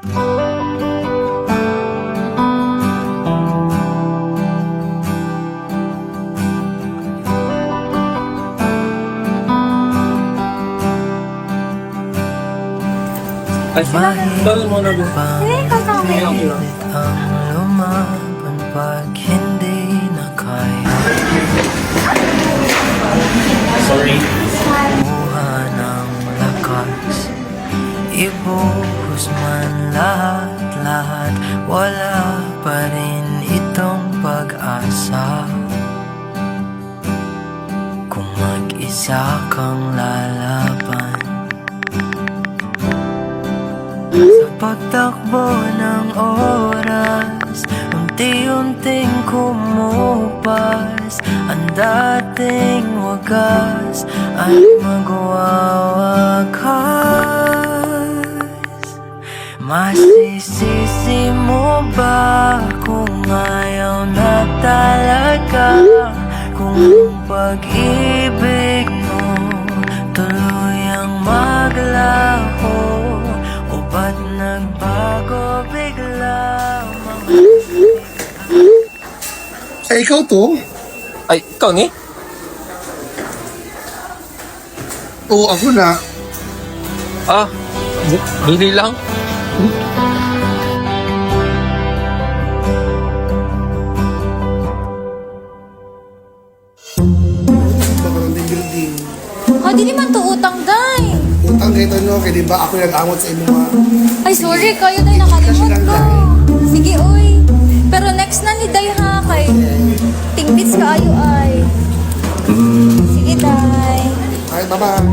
Ay, dahil mo na doon. Pilit ang lumaban pag hindi na kaya. Sorry. Buha ng lakas, ibuhos man lahat-lahat, wala pa rin itong pag-asa. Kung mag-isa kang lalaban, sa pagtakbo ng oras, unti-unting kumupas ang dating wagas at magwawakas. Masisisi mo ba kung ayaw na talaga? Kung ang pag-ibig mo tuluyang maglaho, o ba't nagbago bigla? Ay, ikaw to? Ay, ikaw ni? Oo, ako na. Ah, bili lang. Magkaroon din building. Ah, di naman to utang, day. Utang kayo no, kaya di ba ako nag-amot sa inyo mga... Ay, sorry, kayo, day, nakalimot ko. Sige, uy. Pero next na ni day, ha, kay tingbits ka ayo, ay. Sige, day. Ay, baba.